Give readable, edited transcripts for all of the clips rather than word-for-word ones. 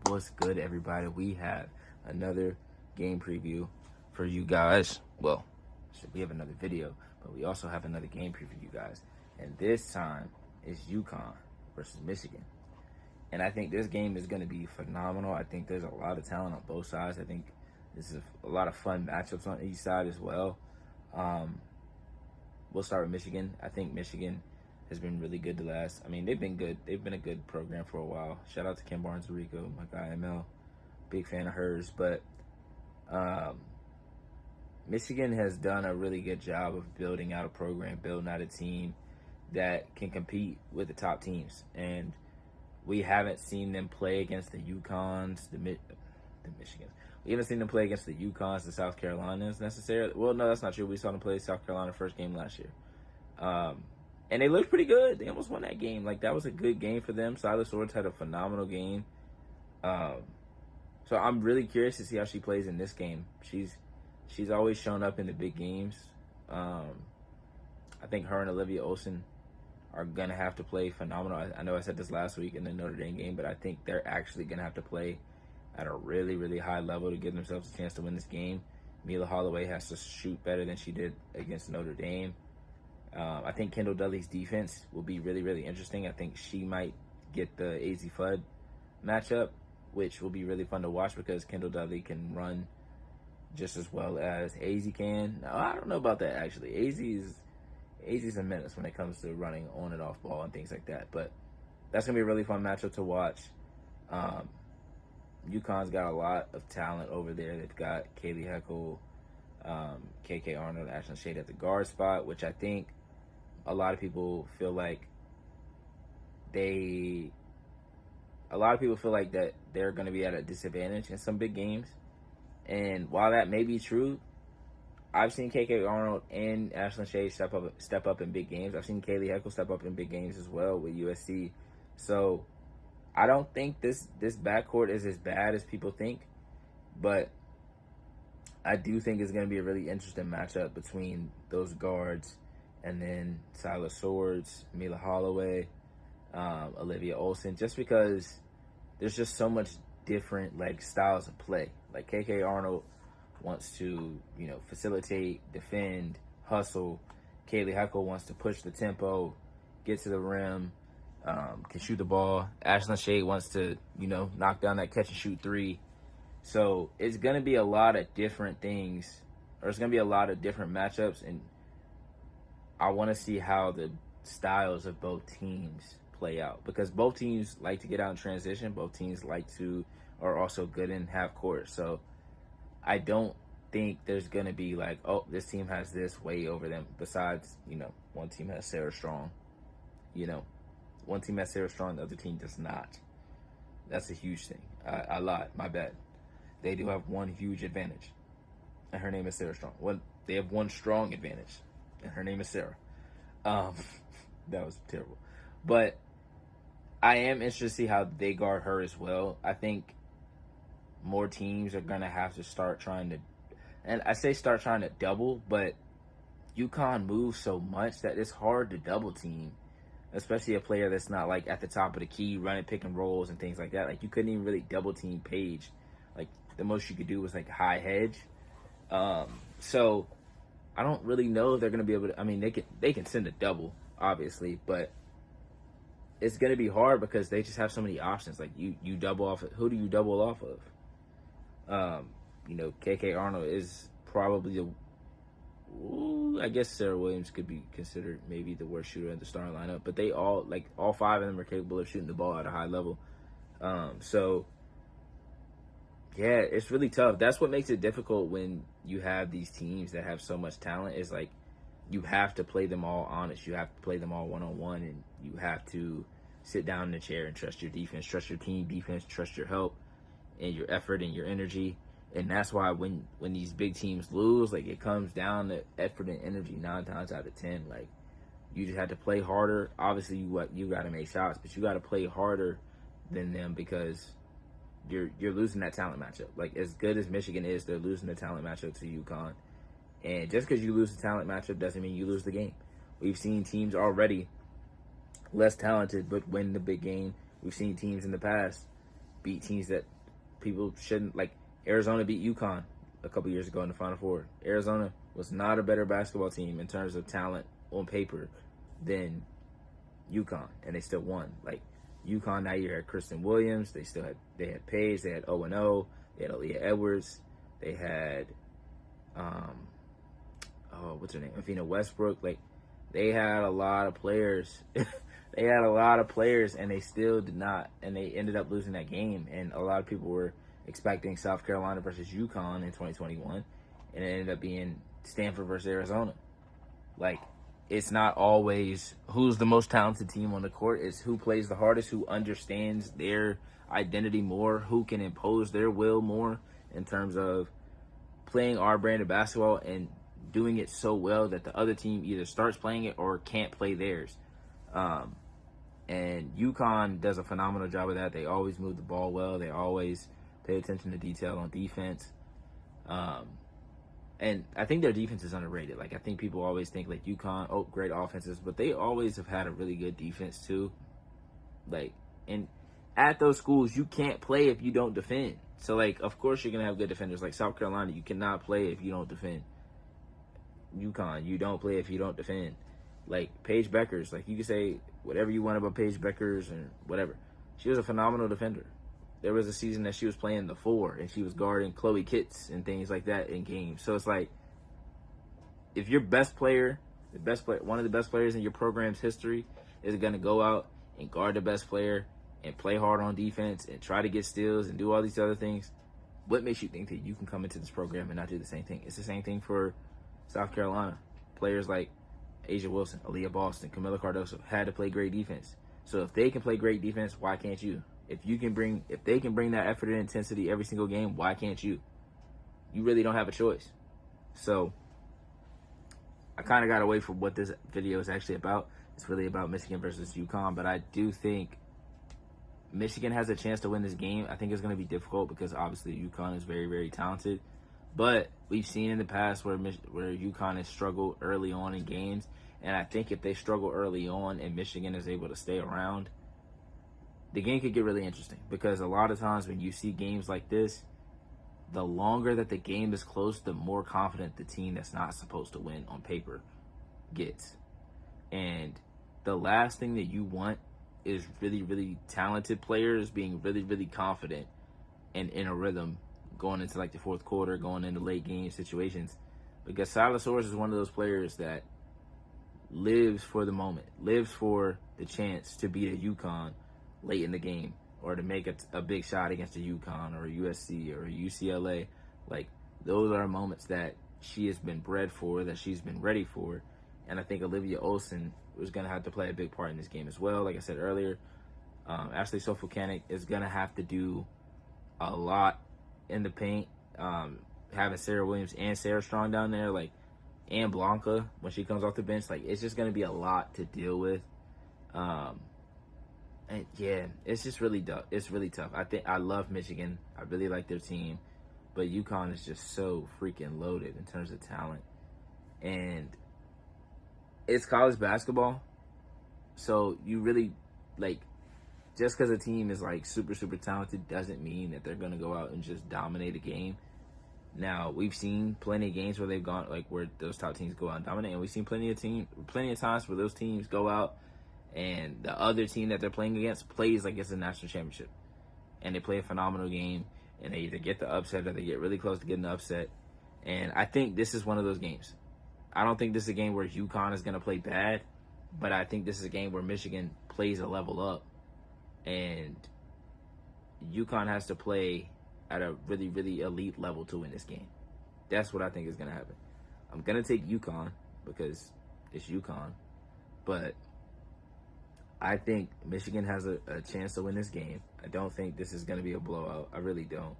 What's good, everybody? We have another game preview for you guys. Well, we have another video, but we also have another game preview for you guys. And this time is UConn versus Michigan. And I think this game is going to be phenomenal. I think there's a lot of talent on both sides. I think this is a lot of fun matchups on each side as well. We'll start with Michigan. I think Michigan has been really good they've been good. They've been a good program for a while. Shout out to Kim Barnes-Rico, my guy ML. Big fan of hers. But Michigan has done a really good job of building out a program, building out a team that can compete with the top teams. And we haven't seen them play against the UConns, the Michigans. We haven't seen them play against the UConns, the South Carolinas necessarily. Well, no, that's not true. We saw them play South Carolina first game last year. And they looked pretty good. They almost won that game. That was a good game for them. Syla Swords had a phenomenal game. So I'm really curious to see how she plays in this game. She's always shown up in the big games. I think her and Olivia Olsen are going to have to play phenomenal. I know I said this last week in the Notre Dame game, but I think they're actually going to have to play at a really, really high level to give themselves a chance to win this game. Mila Holloway has to shoot better than she did against Notre Dame. I think Kendall Dudley's defense will be really, really interesting. I think she might get the AZ Fudd matchup, which will be really fun to watch because Kendall Dudley can run just as well as AZ can. Now, I don't know about that, actually. AZ's a menace when it comes to running on and off ball and things like that. But that's going to be a really fun matchup to watch. UConn's got a lot of talent over there. They've got Kaylee Heckle, KK Arnold, Ashlyn Shade at the guard spot, which I think a lot of people feel like that they're going to be at a disadvantage in some big games. And while that may be true, I've seen KK Arnold and Ashlyn Shade step up in big games. I've seen Kaylee Heckle step up in big games as well with USC. So I don't think this backcourt is as bad as people think, but I do think it's going to be a really interesting matchup between those guards and then Syla Swords, Mila Holloway, Olivia Olsen, just because there's just so much different styles of play. KK Arnold wants to, facilitate, defend, hustle. Kaylee Heckle wants to push the tempo, get to the rim, can shoot the ball. Ashlyn Shade wants to, knock down that catch and shoot three. So it's going to be a lot of different things, or it's going to be a lot of different matchups, and I want to see how the styles of both teams play out because both teams like to get out in transition. Both teams are also good in half court. So I don't think there's going to be this team has this way over them. Besides, one team has Sarah Strong. One team has Sarah Strong, the other team does not. That's a huge thing. I lied. My bad. They do have one huge advantage, and her name is Sarah Strong. They have one strong advantage, and her name is Sarah. That was terrible. But I am interested to see how they guard her as well. I think more teams are going to have to start trying to, and I say start trying to double, but UConn moves so much that it's hard to double team, especially a player that's not at the top of the key, running pick and rolls and things like that. You couldn't even really double team Paige. The most you could do was high hedge. So I don't really know if they're going to be able to, they can send a double, obviously, but it's going to be hard because they just have so many options. You double off, who do you double off of? KK Arnold is probably I guess Sarah Williams could be considered maybe the worst shooter in the starting lineup, but they all five of them are capable of shooting the ball at a high level. So yeah, it's really tough. That's what makes it difficult when you have these teams that have so much talent is you have to play them all honest. You have to play them all one-on-one, and you have to sit down in the chair and trust your defense, trust your team defense, trust your help and your effort and your energy. And that's why when these big teams lose, it comes down to effort and energy 9 times out of 10. You just have to play harder. Obviously, you got to make shots, but you got to play harder than them because you're losing that talent matchup. As good as Michigan is, they're losing the talent matchup to UConn. And just because you lose the talent matchup doesn't mean you lose the game. We've seen teams already less talented but win the big game. We've seen teams in the past beat teams that people shouldn't, like, Arizona beat UConn a couple years ago in the Final Four. Arizona was not a better basketball team in terms of talent on paper than UConn, and they still won. Like, UConn that year had Kristen Williams. They had Paige. They had O&O. They had Aaliyah Edwards. They had what's her name? Athena Westbrook. Like, they had a lot of players. They had a lot of players, and they still did not. And they ended up losing that game. And a lot of people were expecting South Carolina versus UConn in 2021, and it ended up being Stanford versus Arizona. Like, it's not always who's the most talented team on the court. It's who plays the hardest, who understands their identity more, who can impose their will more in terms of playing our brand of basketball and doing it so well that the other team either starts playing it or can't play theirs. And UConn does a phenomenal job of that. They always move the ball well. They always pay attention to detail on defense. And I think their defense is underrated. Like, I think people always think, like, UConn, great offenses, but they always have had a really good defense too. Like, and at those schools, you can't play if you don't defend. So, like, of course you're going to have good defenders. Like South Carolina, you cannot play if you don't defend. UConn, you don't play if you don't defend. Like, Paige Beckers, like, you can say whatever you want about Paige Beckers and whatever. She was a phenomenal defender. There was a season that she was playing the 4, and she was guarding Chloe Kitts and things like that in games. So it's like, if your best player, one of the best players in your program's history is going to go out and guard the best player and play hard on defense and try to get steals and do all these other things, what makes you think that you can come into this program and not do the same thing? It's the same thing for South Carolina. Players like Asia Wilson, Aaliyah Boston, Camila Cardoso had to play great defense. So if they can play great defense, why can't you? If they can bring that effort and intensity every single game, why can't you? You really don't have a choice. So I kind of got away from what this video is actually about. It's really about Michigan versus UConn, but I do think Michigan has a chance to win this game. I think it's going to be difficult because obviously UConn is very, very talented. But we've seen in the past where UConn has struggled early on in games, and I think if they struggle early on and Michigan is able to stay around, the game could get really interesting, because a lot of times when you see games like this, the longer that the game is close, the more confident the team that's not supposed to win on paper gets. And the last thing that you want is really, really talented players being really, really confident and in a rhythm going into like the fourth quarter, going into late game situations. Because Syla Swords is one of those players that lives for the moment, lives for the chance to beat a UConn late in the game, or to make a big shot against a UConn or a USC or a UCLA. Like, those are moments that she has been bred for, that she's been ready for. And I think Olivia Olson was going to have to play a big part in this game as well. Like I said earlier, Ashley Sofocanic is going to have to do a lot in the paint. Having Sarah Williams and Sarah Strong down there, like, and Blanca when she comes off the bench, like, it's just going to be a lot to deal with. And yeah, it's just really tough. It's really tough. I love Michigan. I really like their team, but UConn is just so freaking loaded in terms of talent. And it's college basketball, so you really, like, just because a team is like super, super talented doesn't mean that they're going to go out and just dominate a game. Now, we've seen plenty of games where they've gone, like, where those top teams go out and dominate, and we've seen plenty of times where those teams go out and the other team that they're playing against plays like it's a national championship, and they play a phenomenal game, and they either get the upset or they get really close to getting the upset. And I think this is one of those games. I don't think this is a game where UConn is going to play bad, but I think this is a game where Michigan plays a level up, and UConn has to play at a really, really elite level to win this game. That's what I think is going to happen. I'm going to take UConn because it's UConn, but I think Michigan has a chance to win this game. I don't think this is going to be a blowout. I really don't.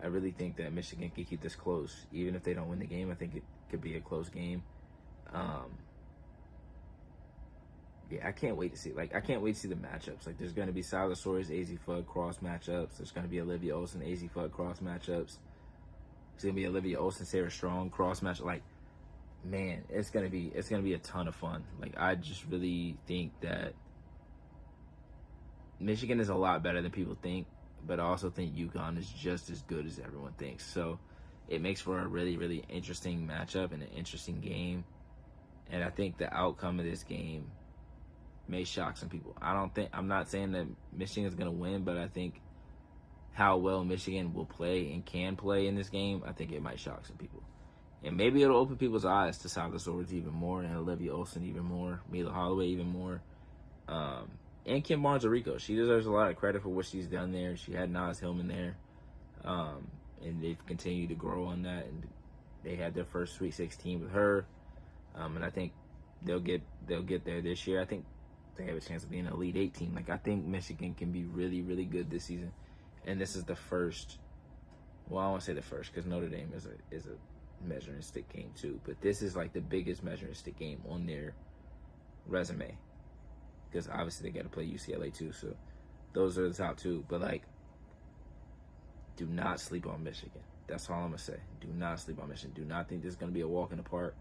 I really think that Michigan can keep this close. Even if they don't win the game, I think it could be a close game. Yeah, I can't wait to see. Like, I can't wait to see the matchups. Like, there's going to be Syla Swords, AZ Fudd cross matchups. There's going to be Olivia Olson, AZ Fudd cross matchups. There's going to be Olivia Olson, Sarah Strong cross match. Like, man, it's going to be a ton of fun. Like, I just really think that Michigan is a lot better than people think, but I also think UConn is just as good as everyone thinks. So it makes for a really, really interesting matchup and an interesting game. And I think the outcome of this game may shock some people. I'm not saying that Michigan is going to win, but I think how well Michigan will play and can play in this game, I think it might shock some people. And maybe it'll open people's eyes to Syla Swords even more, and Olivia Olson even more, Mila Holloway even more, and Kim Barnes-Arico. She deserves a lot of credit for what she's done there. She had Naz Hillman there, and they've continued to grow on that. And they had their first Sweet 16 with her, and I think they'll get there this year. I think they have a chance of being an Elite 8 team. Like, I think Michigan can be really, really good this season. And this is the first, well, I don't want to say the first because Notre Dame is a measuring stick game too. But this is like the biggest measuring stick game on their resume. Because obviously they got to play UCLA too. So those are the top two. But, like, do not sleep on Michigan. That's all I'm going to say. Do not sleep on Michigan. Do not think this is going to be a walk in the park.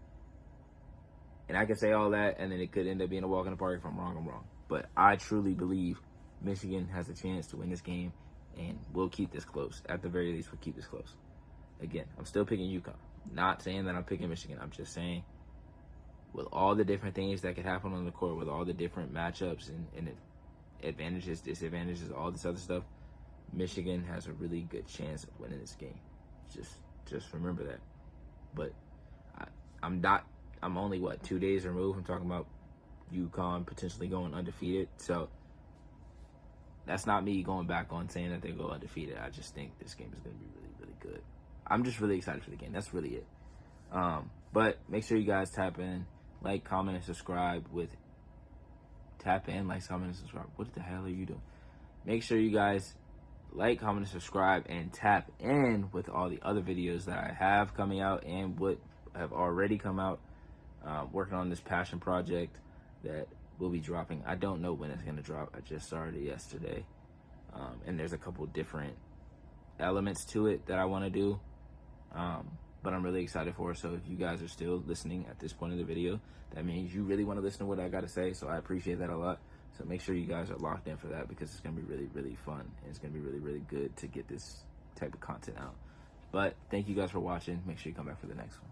And I can say all that, and then it could end up being a walk in the park. If I'm wrong, I'm wrong. But I truly believe Michigan has a chance to win this game, and we'll keep this close. At the very least, we'll keep this close. Again, I'm still picking UConn. Not saying that I'm picking Michigan. I'm just saying with all the different things that could happen on the court, with all the different matchups and advantages, disadvantages, all this other stuff, Michigan has a really good chance of winning this game. Just remember that. But I'm only, 2 days removed from talking about UConn potentially going undefeated. So that's not me going back on saying that they go undefeated. I just think this game is going to be really, really good. I'm just really excited for the game. That's really it. But make sure you guys tap in, like, comment, and subscribe with tap in, like, comment, and subscribe. What the hell are you doing? Make sure you guys like, comment, and subscribe, and tap in with all the other videos that I have coming out and what have already come out. Working on this passion project that will be dropping. I don't know when it's going to drop. I just started it yesterday. And there's a couple different elements to it that I want to do. But I'm really excited for it. So if you guys are still listening at this point of the video, that means you really want to listen to what I got to say. So I appreciate that a lot. So make sure you guys are locked in for that because it's going to be really, really fun. And it's going to be really, really good to get this type of content out. But thank you guys for watching. Make sure you come back for the next one.